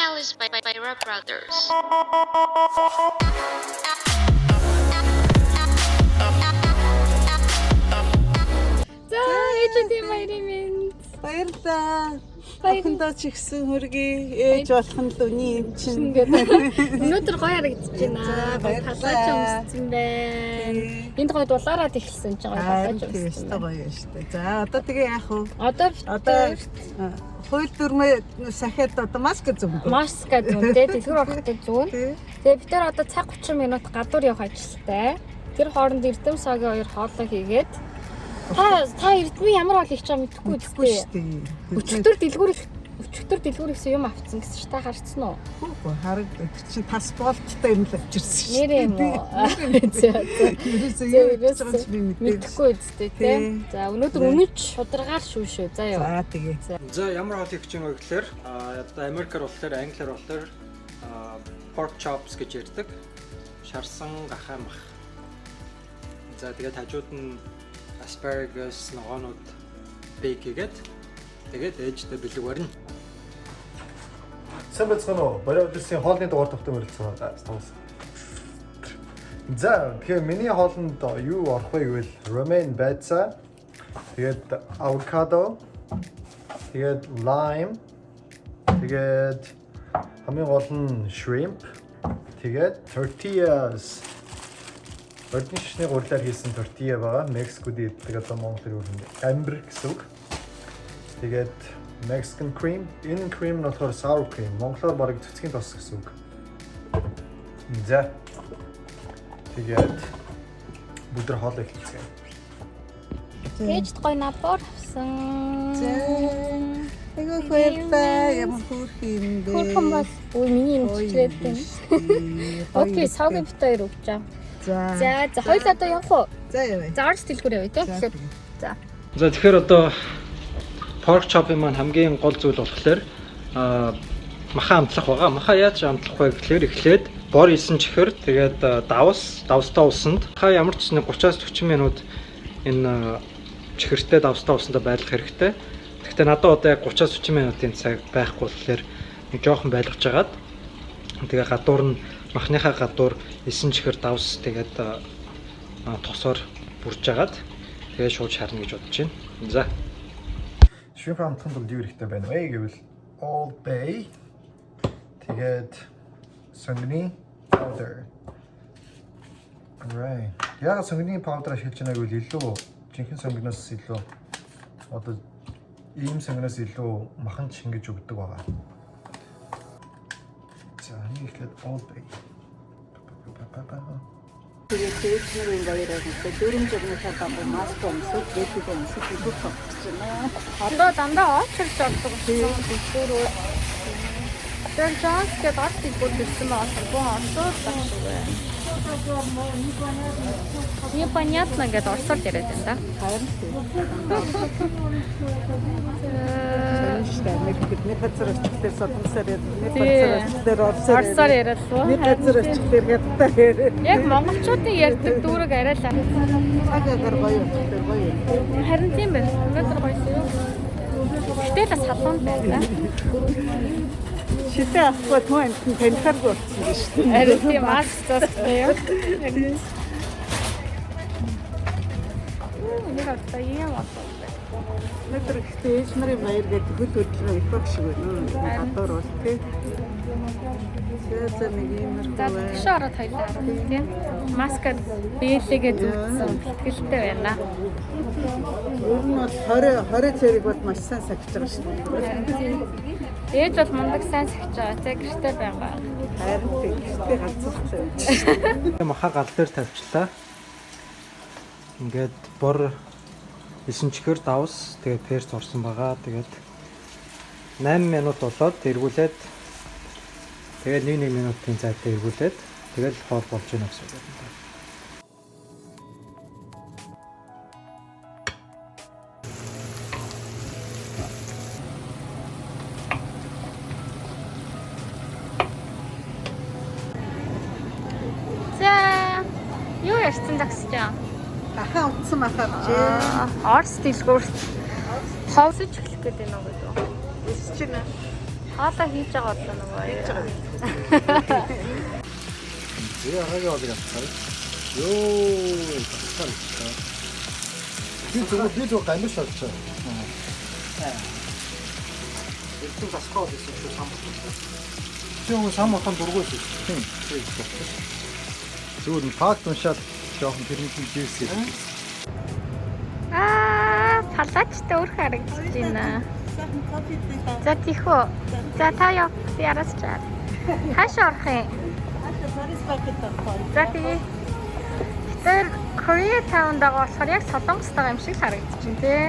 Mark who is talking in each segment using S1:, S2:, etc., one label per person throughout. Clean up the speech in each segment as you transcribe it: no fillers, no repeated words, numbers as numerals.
S1: Palace by Rob Brothers.
S2: За ээжийн баярын минь.
S3: Баярлалаа. Ахындаа ч ихсэн хөргий ээж болох нь л үний юм чинь.
S2: Өнөөдөр гоё харагдаж байна. Талаач өмссөн байна. Энд гоё дулаараад эхэлсэн ч гоё талаач өмссөн.
S3: Гоё шүү дээ. За одоо тэгээ яах вэ?
S2: Одоо
S3: хууль дүрмээ сахиад одоо маск зүүн.
S2: Маска зүүнтэй дэлгүүр орохтой зүүн. Тэгээ бид нэр одоо цаг 30 минут гадуур явах ажилтай. Тэр хооронд Эрдэм сагийн хоёр хоолой хийгээд та Эрдмийн ямар бол их ч мэдэхгүй үстэй. Өчтөр дэлгүүр гэсэн юм авцсан гэсэн чи та харцсан уу?
S3: Үгүй харагдав. Чи паспорттай юм л авчирсан шүү.
S2: Нэр юм уу? Мэдэхгүй үстэй тий. За өнөөдөр үнэч шударгаар шүүшөө. За яа.
S3: За тэгээ.
S4: За ямар хоол хийж байгаа вэ гэхээр одоо Америкаар болохоор англиар болохоор pork chops гэж ярьдаг. Шарсан гахаа мах. За тэгээд хажууд нь asparagus ногоонууд бейк хийгээд тэгээд ээжтэй бэлэг барина.
S5: Сайн байцгаана уу? Барай өдрийн хоолны дугаар тавтан мөрөлдсөн байна. За тэгэхээр миний хоолнд юу орох вэ гэвэл romaine pizza, тэгээд avocado, тэгээд lime, тэгээд хамгийн гол нь shrimp, тэгээд tortillas. Ордны шишний гурлаар хийсэн тортилья байгаа. Мексикод иддэг одоо Монголын өрөөнд амбер гэсэн үг. Тэгээд Mexican cream. Энэ cream нь болохоор sour cream. Монголоор барыг цэцгийн тос гэсэн үг. За. Тэгээд бүдэр хоол эхэлцгээе.
S2: Ээжд гоё набор авсан.
S3: За. Айгуу баярлалаа. Ямар хөөрх юм бэ?
S2: Хөрхөн бол миний юм чичрээд байна. Окей, саугийн битээр өгч аа. За хоёул одоо явах уу?
S3: За явъя.
S2: За орж дэлгүүр явъя тий. За.
S4: За тэгэхээр одоо pork chop-ын маань хамгийн гол зүйл болохоор маха амтлах байгаа. Маха яаж амтлах вэ гэхээр эхлээд бор 9 чихэр тэгээд давстай усанд ямар ч 30-аас 40 минут энэ чихэртэй давстай усанд байлгах хэрэгтэй. Гэхдээ надад одоо яг 30-аас 40 минутын цаг байхгүй болохоор нэг жоохон байлгаж агаад тэгээ гадуур нь махныхаа гадуур 9 чихэр давс тэгээд тосоор бүрж агаад тэгээд шууд шарна гэж бодож байна. За.
S5: Shrimp амтлахын тулд юу хэрэгтэй байна вэ гэвэл Old Bay, тэгээд сонгоны powder. Alright. Яг сонгоны powder ашиглаж байгааг үл илүү жинхэнэ сонгоноос илүү одоо ийм сонгоноос илүү махан шингэж өгдөг байгаа. За нэг ихэд Old Bay.
S3: Тэгээд ээжнэрийн баяраар хэлээ. Дөрөв жигнэхээ багуу маск өмсөв, дэвтэг өмсөв, бүгд тавьчихсан.
S2: Одоо дандаа очирч ордог юм. Дэлгүүрөө. Тэр чанс гэдэг арт дэлгүүр гэсэн маань боо орсоор байна. Непонятно гэдэг орсоор яриад байна да.
S3: Харин нэг газар очихлээр содонсоор нэг газар очихлээр
S2: Орсоор яриад л
S3: нэг газар очихлээр гадтай яриад.
S2: яг монголчуудын ярьдаг дүүрэг арай л
S3: Цагаагаар гоё гоё.
S2: харин тийм байна. Өнөөдөр гоё шүү. Гэтэл бас халуун байна.
S3: Шитээ авахгүй түүнд танихаар болсон гэж шүү дээ.
S2: Арай тийм маск зоостой юу? Нэг авто юм аа.
S3: Өнөөдөр ихтэй ээжнэрийн баяр гэдэг хөл хөдлөө их баг шиг байна. Гадуур бол тий. За нэг юм
S2: За тэгш ороод хоёлаа харах тийм. Маскад бэлээгээ зүгтсэн бэлтгэлтэй байна.
S3: Өөр нь бол 20 цэрэг бол маш сайн сахиж байгаа шүү дээ.
S2: Ээж бол мундаг сайн сахиж байгаа. Тэг гэртээ байгаа.
S3: Харин тэгтэй ганцхан.
S4: Маха гал дээр тавьчлаа. Ингээд бор 9 чихэр давс тэгээд перц орсон байгаа. Тэгээд 8 минут болоод эргүүлээд тэгээд 1 минутын зайтай эргүүлээд тэгээд хоол болж байна гэсэн үг байна.
S2: За юу ярьсан загсаж аа?
S3: Ахаа утсан махаар чи.
S2: Орс дэлгүүрт ховсож эхлэх гэдэг юм уу?
S3: Эс чинь
S2: Хоолоо хийж байгаа бол нөгөө яа.
S5: яагаад яваад байгаа юм. Йоо, тасалтай. Би зөв гамбир шалчаа.
S4: Эртэн засгаа гэсэн шүү сам.
S5: Зөв сам отон дургуй шүү. Тийм. Зөв факт уншаад жоохон тэрнийхээ жирс юм.
S2: Палачтай өөр харагдаж байна. За тийхүү. За та яраас чаа. Хаашаа орох юм? За тэгээ. Тэр Koreatown дагаа болохоор яг Солонгостойгоо юм шиг харагдаж байна тий.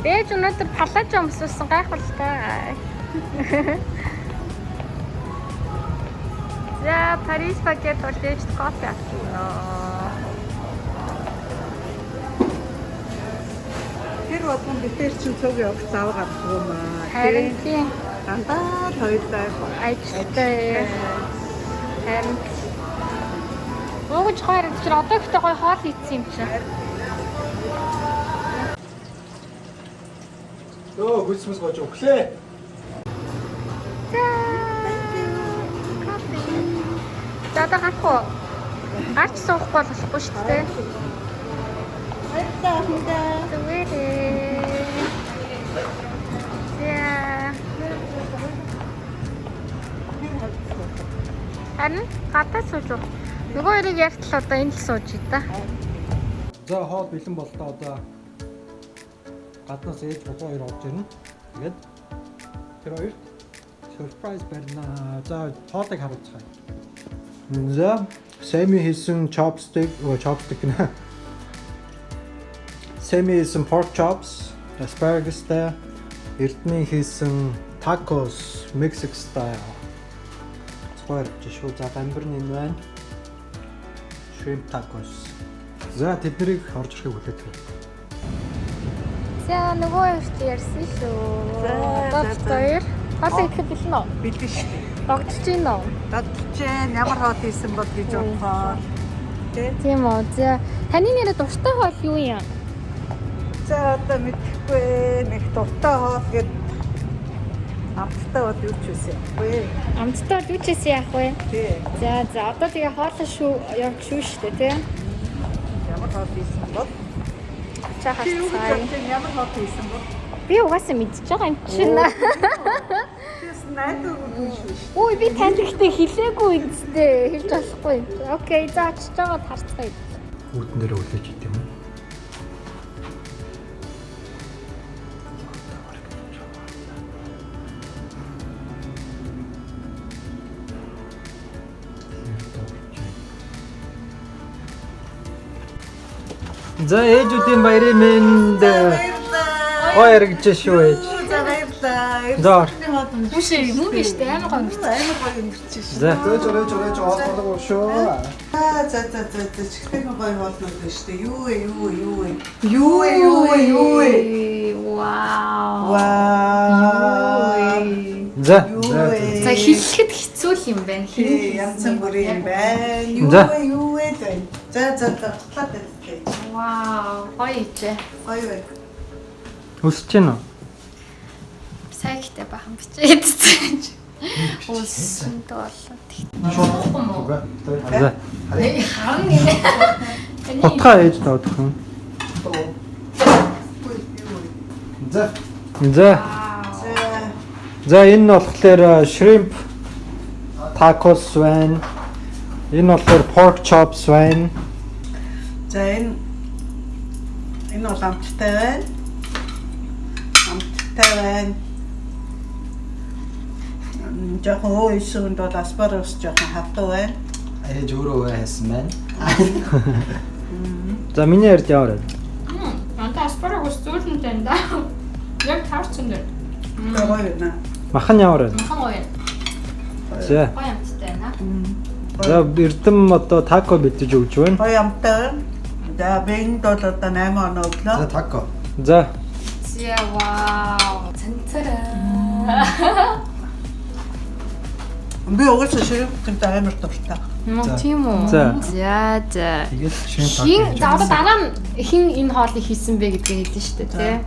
S2: Ээж өнөөдөр палаж өмсүүлсэн гайхалтай. За Парис пакет олж кофе авчихна.
S3: Тэр болгон битэр чин цог явах зав гардаг юм аа.
S2: Харин тийм
S3: Дандаа хоёулаа
S2: ажилтай. Харин Уугч хоёр чи одоо ихтэй гоё хоол хийсэн юм чинь.
S5: Йоо, хүчмэс гож өглөө.
S2: За одоо гарах уу? Гарч суухгүй болохгүй шүү дээ.
S3: Хайртай хүндээ.
S2: Тэгвэл харин гадаа сууж уу? Нөгөө хоёрыг ярьтал одоо энэ л сууж ий та.
S4: За хоол бэлэн бол та одоо гаднаас ээж бохоо хоёр орж ирнэ. Тэгээд тэр хоёрт surprise барина. За хоолыг харуулцгаая. За Сами хийсэн chopstick нэ. Сами хийсэн pork chops, asparagus-тай, Эрдэнэ хийсэн tacos Mexican style. Цогоор жишүү за гамбар нь энэ байна. Shrimp tacos. За тэднийг орж ирэхийг хүлээж байна.
S2: За нөгөө хоёрт ярьсан шүү. Одоо хоёр хоол идэхэд бэлэн үү?
S3: Бэлэн шүү.
S2: Догдож гин үү?
S3: Дадч ямар хоол хийсэн бол гэж бодохоор.
S2: Тийм үү. За таны нэрээ дуртай хоол юу юм?
S3: За одоо мэдэхгүй нэг дуртай хоол гээд амттай бол юу ч үсэн. Үгүй.
S2: Амттай бол юу ч хийсэн яах вэ?
S3: Тий.
S2: За одоо тэгээ хоолоо яг шүү шүү дээ тий.
S3: Ямар хоол хийсэн бол
S2: Чахаас
S3: юу
S2: цай.
S3: гэж ямар хоол хийсэн бол
S2: Би угаасаа мэдчихэж байгаа юм чинь.
S3: тийс найдвар үгүй шүү.
S2: Үй би танд ихтэй хэлээгүй үсттэй. Хэлж болохгүй. Окей, за очиж байгаа харцгаая.
S4: Үүдэн дээр хүлээж идэв юм. За ээжүүдийн баярын мэнд гоё яригч шүү ээж.
S3: За баярлалаа.
S4: За.
S2: Биш юм биш дээ амар гоё өнгөрч.
S3: Амар гоё өнгөрч шүү.
S4: За.
S5: Өөж хоолоо шүү.
S3: За чихтэй гоё хоолнууд байна шүү дээ. Юу вэ?
S2: Вау.
S4: За.
S2: За хэлэхэд хэцүү юм байна.
S3: Янз бүрийн юм байна.
S4: За.
S3: Юу вэ? За татлаад байна.
S2: Вау, гоё ичээ.
S3: Гоё байна.
S4: Үсэж гин үү?
S2: Сайн ихтэй бахан бичээд цааш. Улсанд болоо.
S4: За.
S2: Харин нэ.
S4: Утгаа ээж доодох юм.
S5: За.
S4: За. За энэ нь болохоор shrimp tacos байна. Энэ болохоор pork chops байна.
S3: За энэ бол амттай байна. Жохон ойсонд бол аспарагус жохон хатуу байна.
S6: Ээж өөрөө хайсан байна.
S4: За миний ярьж яваарай.
S2: Антаа аспарагус зөөлөнтэй энэ да. Яг таарсан дээр.
S3: Гоё байна.
S4: Махан яваарай.
S2: Махан гоё.
S4: За.
S2: Гоё амттай байна.
S4: За эрдэм одоо тако битэж өгч байна.
S3: Гоё амттай байна. За бэнд бол одоо 8 оноо
S5: За
S3: өглөө.
S5: тако.
S4: За.
S2: За вау. Цэнцэрэ.
S3: Би угаасаа ширхтэнтэй амар дуртай.
S2: Тийм үү?
S4: За.
S2: За.
S4: Тэгээд shrimp
S2: Хин
S4: taco.
S2: за дараа нь хин энэ хоолыг хийсэн бэ гэдгийг хэлсэн шүү дээ тий.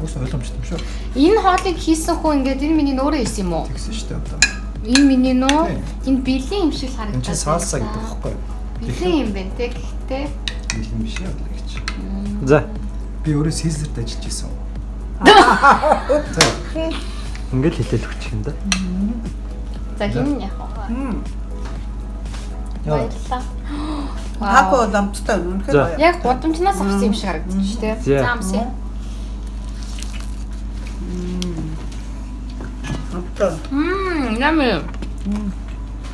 S5: Ус ойлгомжтой юм шүү.
S2: Энэ хоолыг хийсэн хүн ингээд энэ миний нөөрэ хийсэн юм уу?
S5: Тэгсэн шүү дээ одоо.
S2: Энэ миний нөө
S5: Тийм.
S2: энэ бэлэн юм шиг харагдаад.
S5: Энд чинь салса гэдэг байхгүй юу?
S2: Бэлэн юм байна те гэхдээ.
S5: Бэлэн биш яа гэж.
S4: За.
S5: Би өөрөө Caesar-д ажиллаж байсан.
S4: Ингээл хэлэл өгчих юм да.
S2: За хин яах вэ? Баярлалаа.
S3: Тако ламптай үнэхээр
S4: За.
S3: гоё.
S2: Яг гудамжнаас авсан юм шиг харагдаж шүү дээ.
S4: За.
S2: За амсаа.
S3: Ламптай.
S2: Нами.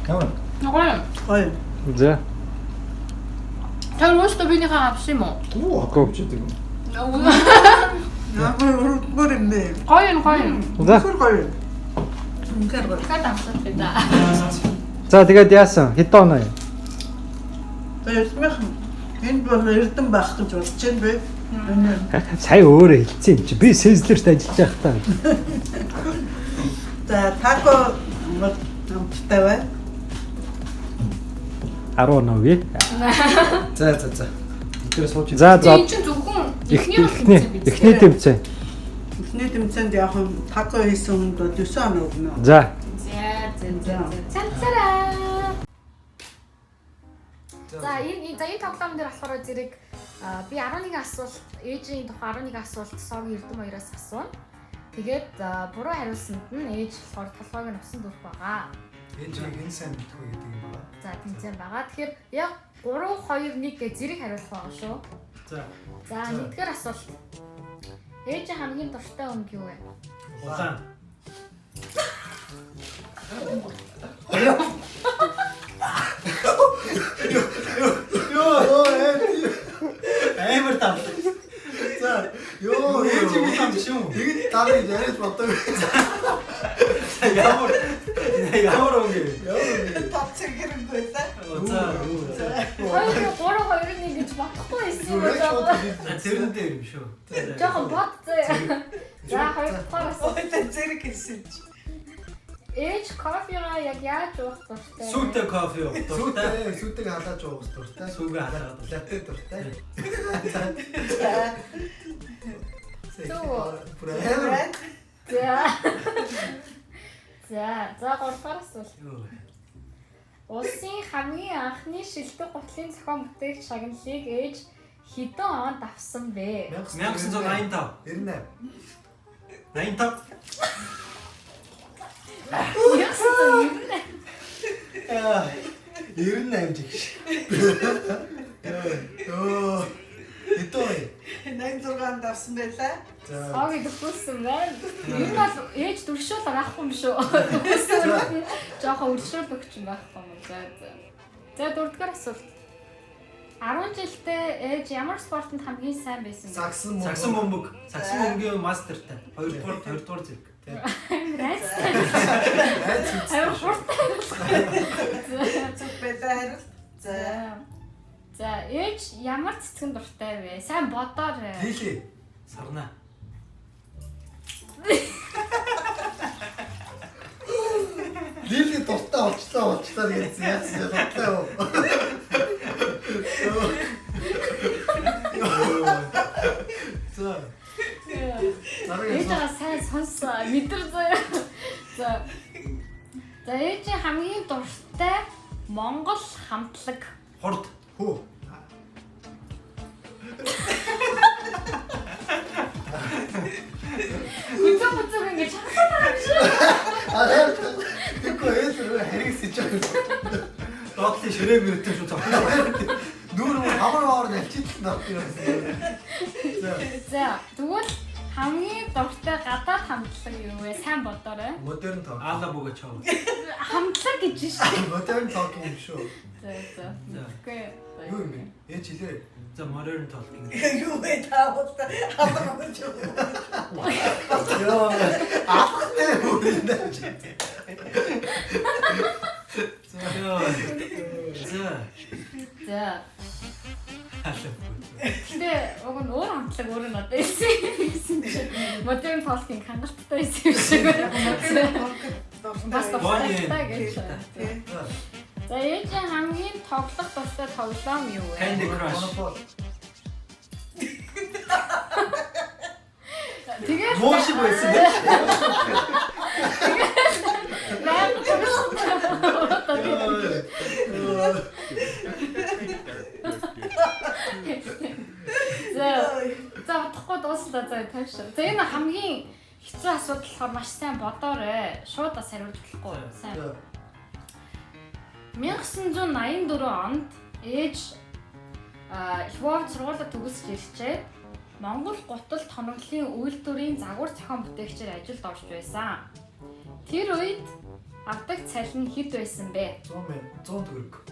S5: Ямар?
S2: Ногоо.
S3: Гоё.
S4: За.
S2: Тэр өөртөө бинийхээ авсан юм уу?
S5: Оо, акопчдаг юм.
S3: Ямар юм бэ?
S2: Гоё.
S4: За.
S3: Үнэхээр гоё. Үнэхээр гоё.
S2: Дахиад авсан да.
S4: За тэгээд яасан? Хэдэн оноо юм?
S3: Тэгээд энэ бол эрдэм байх гэж бодож байна бэ?
S4: Сая өөрөө хэлсэн юм чи. Би Caesar-т ажиллаж байхдаа.
S3: За тако ламптай бай.
S4: 10 оноо гээ.
S5: За. Тэр сууж.
S4: За
S2: Энэ чинь зөвхөн
S4: эхний тэмцээн.
S3: Эхний тэмцээнд яг тако хийсэн хүнд бол 9 оноо өгнө.
S4: За.
S2: Цацараа. За энэ тоглоом дээр болохоор зэрэг би 11 асуулт, ээжийн тухай 11 асуулт сог эрдэм хоёроос асууна. Тэгээд буруу хариулсанд нь ээж болохоор толгойг нь усан дүүрэх байгаа.
S5: Ээжийг энэ сайн битгүй гэдэг юм байна.
S2: За тэмцээн байгаа. Тэгэхээр яг 3 2 1 гэж зэрэг хариулах байгаа шүү.
S4: За.
S2: За нэгдүгээр асуулт. Ээжийн хамгийн дуртай өнгө юу вэ?
S4: Улаан. Амар тав.
S5: За, ёо, ээж юм хам биш юм. Тэгэд дарыг яриад боддог.
S4: Ямар өнгө?
S3: Тацэг хэрэг байлаа.
S4: За.
S2: Хоёр 3 2 1 гэж бодохгүй байсан юм байна.
S4: Тэрэн дээр юм шүү.
S2: Жохон бодцоо. За хоёр дахь асуулт.
S3: Ой, зэрэг хэлсэн чи.
S2: Ээж кофега яг яаж уух дуртай?
S4: Сүүтэй кофе уу? Дуртай.
S5: Сүтэг халааж уух дуртай.
S4: Сүүгээ халаад.
S5: Латте дуртай.
S2: За гуравдугаар асуулт. Улсын хамгийн анхны шилдэг гутлын зохион бүтээгч шагналыг ээж хэдэн онд авсан бэ?
S4: 1985.
S5: 98.
S4: 85.
S5: Аа, 98 жигш. Ёо. Итөө.
S3: 86-нд авсан байлаа.
S2: Ог идэггүйсэн байна. Энэ бол ээж дүршүүл байхгүй юм шүү. Дүршүүл жоохон өршөөл өгч юм байхгүй юм. За дөрөвдүгээр асуулт. 10 жилдээ ээж ямар спортод хамгийн сайн байсан бэ?
S5: Сагсан
S4: бөмбөг. Сагсан бөмбөгийн мастертай. 2-р зэрэг.
S2: Айц.
S3: Зөв байлаа.
S2: За ээж ямар цэцгэн дуртай вэ? Сайн бодоорой.
S5: Лили.
S4: Сарна.
S5: Лили дуртай олчлаа гэсэн яасан дуртай юу? За.
S2: Ээжээ сайн сонссоо мэдэр заяа. За ээжийн хамгийн дуртай Монгол хамтлаг.
S4: Хурд.
S5: Хөө.
S2: Үгүй ингэж хахаад байгаа шүү.
S5: Тэгэхгүй ээж рүү хэрэгсэж байгаа.
S4: Доотлын ширээ мөрөдөө шүү зогсоо.
S5: Дүүр хамар навчилсан даа.
S2: За тэгвэл хамгийн дуртай гадаад хамтлаг юу вэ? Сайн бодоорой.
S5: Модерн ток.
S4: Аала бөгөө чав.
S2: Хамтлаг гэж шүү.
S5: Модерн ток юм шүү.
S2: За. Окей.
S5: Юу юм бэ? Ээж хэлээ.
S4: За modern talking.
S3: Юу вэ таавал хамаагүй ч юм.
S5: Ёо. Ахтай үрдэ.
S2: За. Гэтэ уг нь өөр хамтлаг өөр нь одоо ирсэн чинь modern talking хангалттай байсан юм шиг байна. Бас дуртай гэж. За ээжийн хамгийн тоглох дуртай тоглоом юу вэ?
S4: Candy Crush.
S2: Тэгээд
S6: Моошиг байсан дээ.
S2: За бодохгүй дуусна за тавьшаа. За энэ хамгийн хэцүү асуудал болохоор маш сайн бодоорой. Шууд бас хариулт болохгүй юу? Сайн. 1984 онд ээж Львов сургуулиуд төгсөж ирчээд Монгол гутал тоноглолын үйлдвэрийн загвар зохион бүтээгчээр ажилд орж байсан. Тэр үед авдаг цалин хэд байсан бэ?
S6: 100 төгрөг.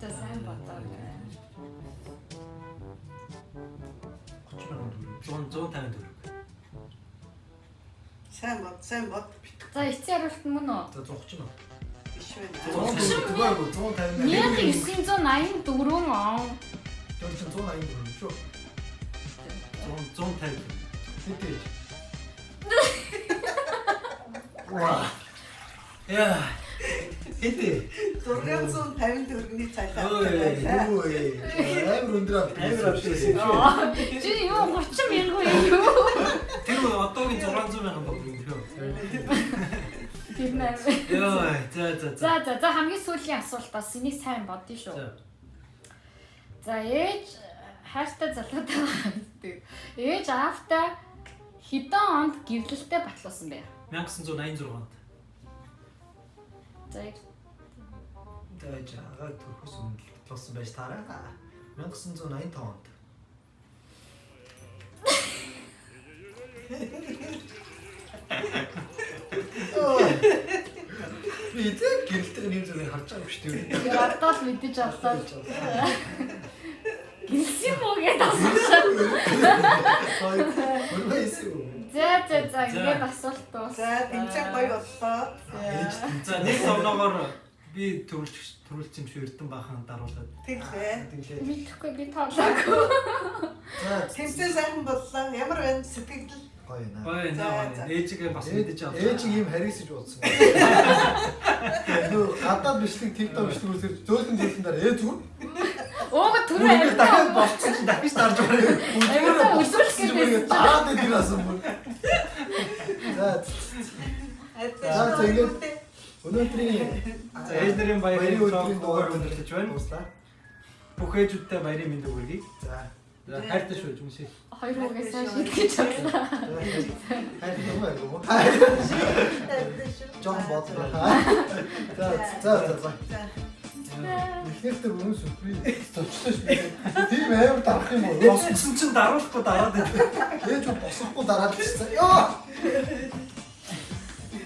S2: За сайн бодоорой.
S6: 150 төгрөг.
S3: Сайн бод.
S2: За эцсийн хариулт нь мөн үү?
S6: За 130 мөн.
S3: Биш байна.
S2: 1984 он.
S6: Тэр чинь 180 төгрөг шүү. 150. Хэдий. Ваа. Яа. Хэдий.
S3: 650 төгрөгийн цалин
S6: Ой,
S3: авдаг.
S6: амар өндөр авчихсан.
S2: Чи юу 30 мянга юу?
S6: Тэр одоогийн 600 мянган баг юм шүү.
S2: Тэр нэр.
S6: Йоо,
S2: За хамгийн сүүлийн асуултаас энийг сайн бодъё шүү. За ээж хайртай залуутай байна. Ээж аавтай хэдэн онд гэрлэлтэд батлуулсан бэ?
S6: 1986 онд.
S2: За
S6: Тэгэж агаар төрхөс өмнө батлуулсан байж таараа. 1985 онд. Би тэг гэрэлтэй юм зэрэг харж байгаа юм шүү дээ.
S2: тэр одоо л мэдэж авлаа. Гэрсэн мó гэдээ асуусан. За ингээд асуулт дуусна.
S3: За тэмцээн гоё боллоо.
S6: За нэг оноогоор би төрүүлж юм шүү Эрдэнэ баахан даруулаад.
S3: Тэглээ.
S2: Мэдхгүй би тоолоогүй.
S3: Тэмцээн сайхан боллоо. Ямар байна сэтгэл?
S6: Гоё
S3: За,
S6: наа. Ээжигээ бас мэдэж авлаа.
S5: Ээжиг ийм харисж уудсан. Нөө гадаад бичлэг TikTok бичлэг үзэр зөөлхөн дараа зүгээр.
S2: Ууга түрүү амьд.
S6: дахиад болчихсон чинь дахиж дарж байгаа.
S2: Амьд үзүүлэх гэдэг.
S5: Дараад идэх асан бүр. За ингээд өнөөдрийн
S6: Ээжнэрийн баярын
S5: өдрийн
S6: дугаар өндөрлөж байна.
S5: Ууслаа.
S6: Бүх ээжүүдтэй баярын мэндийг хүргэе.
S5: За
S6: Хайртай шүү жүмсээ.
S2: Хоёр үгээс шийдэж чадлаа.
S5: хайр юм уу? Жон бодлоо. За. Ихнэртэй өнөө сүпри зочтой шүү. Тийм амар дарах юм уу?
S6: Босгосон чинь даруулахгүй дараад байв.
S5: Ээж босохгүй дараад ирсэн. Йоо!